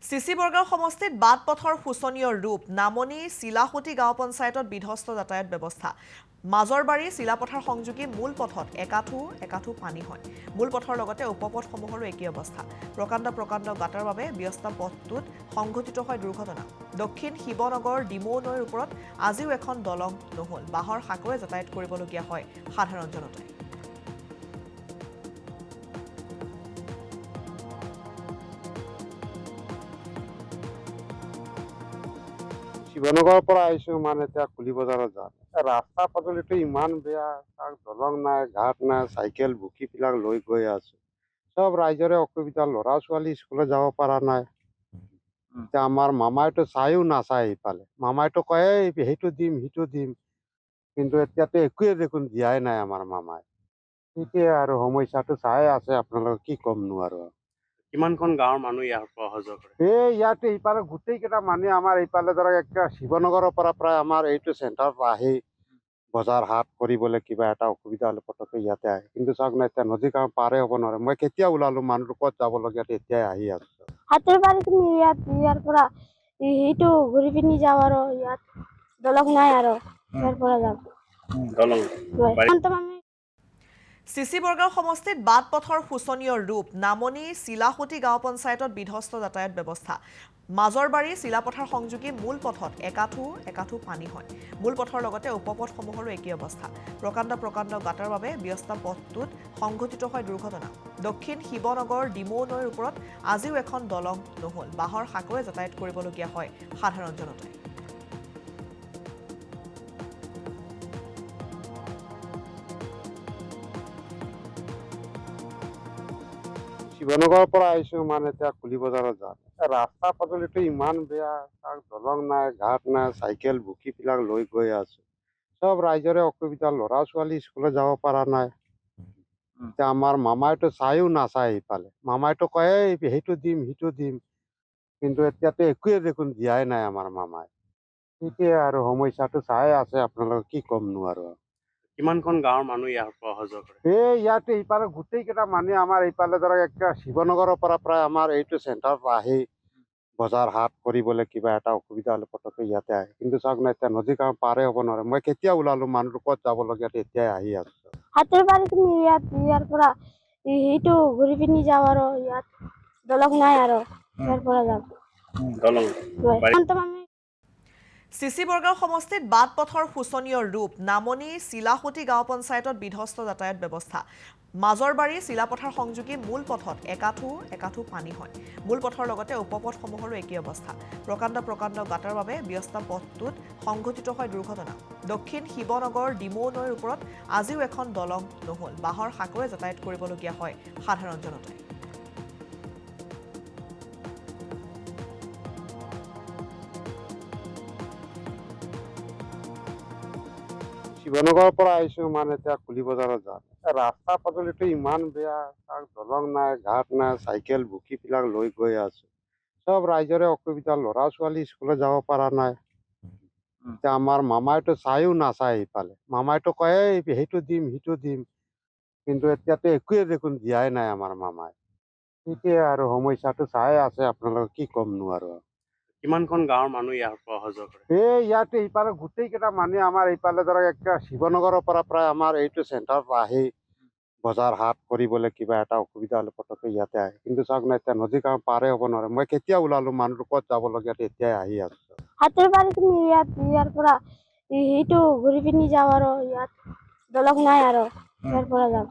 CC Borgaon সমষ্টিত বাট পথৰ শোচনীয় ৰূপ নামনি চিলাহতি গাঁও পঞ্চায়তত বিধ্বস্ত যাতায়াত ব্যৱস্থা মাজৰবাৰী চিলাপথাৰ সংযোগী মূল পথত একাঠু পানী হয় মূল পথৰ লগতে উপপথসমূহৰো একেই অৱস্থা প্ৰকাণ্ড গাঁতৰ বাবে ব্যস্ত পথটোত সংঘটিত হয় দুৰ্ঘটনা দক্ষিণ শিৱনগৰ ডিমৌ নৈৰ ওপৰত আজিও এখন দলং নহল বাহৰ সাঁকোৰে যাতায়াত কৰিবলগীয়া হয় সাধাৰণ জনতাই শিৱনগৰৰ পৰা আহিছো মানে এতিয়া কুলি বজাৰত যাম ৰাস্তা পদূলিটো ইমান বেয়া তাক দলং নাই ঘাট নাই চাইকেল বুকিবিলাক লৈ গৈ আছো চব ৰাইজৰে অসুবিধা ল'ৰা ছোৱালী স্কুলত যাব পৰা নাই এতিয়া আমাৰ মামাইতো চাইও নাচায় ইফালে মামাইতো কয় সেইটো দিম সিটো দিম কিন্তু এতিয়াতো একোৱে দেখোন দিয়াই নাই আমাৰ মামাই সেইটোৱে আৰু সমস্যাটো চাই আছে আপোনালোকে কি ক'মনো আৰু কিমানখন গাঁৱৰ মানুহ ইয়াৰ পৰা অহা যোৱা কৰে ইয়াতে ইফালে গোটেইকেইটা মানুহ আমাৰ এইফালে ধৰক একে শিৱনগৰৰ পৰা প্ৰায় আমাৰ এইটো চেণ্টাৰত আহি বজাৰ হাট কৰিবলৈ কিবা এটা অসুবিধা হ'লে পটককৈ ইয়াতে আহে কিন্তু চাওক না এতিয়া নদী গাঁও পাৰে হ'ব নোৱাৰে মই কেতিয়া ওলালো মানুহটো ক'ত যাবলগীয়া এতিয়াই আহি আছো হাতৰ বাৰী তুমি ইয়াৰ পৰা সেইটো ঘূৰি পিনি যাওঁ আৰু ইয়াত দলং নাই আৰু ইয়াৰ পৰা যাওঁ চিচি বৰগাঁও সমষ্টিত বাট পথৰ শোচনীয় ৰূপ নামনি চিলাহতি গাঁও পঞ্চায়তত বিধ্বস্ত যাতায়াত ব্যৱস্থা মাজৰবাৰী চিলাপথাৰ সংযোগী মূল পথত একাঠু পানী হয় মূল পথৰ লগতে উপপথসমূহৰো একেই অৱস্থা প্ৰকাণ্ড গাঁতৰ বাবে ব্যস্ত পথটোত সংঘটিত হয় দুৰ্ঘটনা দক্ষিণ শিৱনগৰ ডিমৌ নৈৰ ওপৰত আজিও এখন দলং নহল বাহৰ সাঁকোৰে যাতায়াত কৰিবলগীয়া হয় সাধাৰণ জনতাই শিৱনগৰৰ পৰা আহিছো মানে এতিয়া কুলি বজাৰত যাম ৰাস্তা পদূলিটো ইমান বেয়া তাক দলং নাই ঘাট নাই চাইকেল বুকিবিলাক লৈ গৈ আছো চব ৰাইজৰে অসুবিধা ল'ৰা ছোৱালী স্কুলত যাব পৰা নাই এতিয়া আমাৰ মামাইতো চাইও নাচায় ইফালে মামাইতো কয় সেইটো দিম সিটো দিম কিন্তু এতিয়াতো একোৱে দেখোন দিয়াই নাই আমাৰ মামাই সেইটোৱে আৰু সমস্যাটো চাই আছে আপোনালোকে কি ক'মনো আৰু কিমানখন গাঁৱৰ মানুহ ইয়াৰ পৰা অহা যোৱা কৰে ইয়াতে ইফালে গোটেইকেইটা মানুহ আমাৰ এইফালে ধৰক একে শিৱনগৰৰ পৰা প্ৰায় আমাৰ এইটো চেণ্টাৰত আহি বজাৰ হাট কৰিবলৈ কিবা এটা অসুবিধা হ'লে পটককৈ ইয়াতে আহে কিন্তু চাওক না এতিয়া নদী গাঁও পাৰে হ'ব নোৱাৰে মই কেতিয়া ওলালো মানুহটো ক'ত যাবলগীয়া এতিয়াই আহি আছো হাতৰ বাৰী তুমি ইয়াৰ পৰা সেইটো ঘূৰি পিনি যাওঁ আৰু ইয়াত দলং নাই আৰু ইয়াৰ পৰা যাওঁ চিচি বৰগাঁও সমষ্টিত বাট পথৰ শোচনীয় ৰূপ নামনি চিলাহতি গাঁও পঞ্চায়তত বিধ্বস্ত যাতায়াত ব্যৱস্থা মাজৰবাৰী চিলাপথাৰ সংযোগী মূল পথত একাঠু পানী হয় মূল পথৰ লগতে উপপথসমূহৰো একেই অৱস্থা প্ৰকাণ্ড গাঁতৰ বাবে ব্যস্ত পথটোত সংঘটিত হয় দুৰ্ঘটনা দক্ষিণ শিৱনগৰ ডিমৌ নৈৰ ওপৰত আজিও এখন দলং নহল বাহৰ সাঁকোৰে যাতায়াত কৰিবলগীয়া হয় সাধাৰণ জনতাই শিৱনগৰৰ পৰা আহিছো মানে এতিয়া কুলি বজাৰত যাম ৰাস্তা পদূলিটো ইমান বেয়া তাক দলং নাই ঘাট নাই চাইকেল বুকিবিলাক লৈ গৈ আছো চব ৰাইজৰে অসুবিধা ল'ৰা ছোৱালী স্কুলত যাব পৰা নাই এতিয়া আমাৰ মামাইতো চাইও নাচায় ইফালে মামাইতো কয় সেইটো দিম সিটো দিম কিন্তু এতিয়াতো একোৱে দেখোন দিয়াই নাই আমাৰ মামাই সেইটোৱে আৰু সমস্যাটো চাই আছে আপোনালোকে কি ক'মনো আৰু কিমানখন গাঁৱৰ মানুহ ইয়াৰ পৰা অহা যোৱা কৰে ইয়াতে ইফালে গোটেইকেইটা মানুহ আমাৰ এইফালে ধৰক একে শিৱনগৰৰ পৰা প্ৰায় আমাৰ এইটো চেণ্টাৰত আহি বজাৰ হাট কৰিবলৈ কিবা এটা অসুবিধা হ'লে পটককৈ ইয়াতে আহে কিন্তু চাওক না এতিয়া নদী গাঁও পাৰে হ'ব নোৱাৰে মই কেতিয়া ওলালো মানুহটো ক'ত যাবলগীয়া এতিয়াই আহি আছো হাতৰ বাৰী তুমি ইয়াৰ পৰা সেইটো ঘূৰি পিনি যাওঁ আৰু ইয়াত দলং নাই আৰু ইয়াৰ পৰা যাওঁ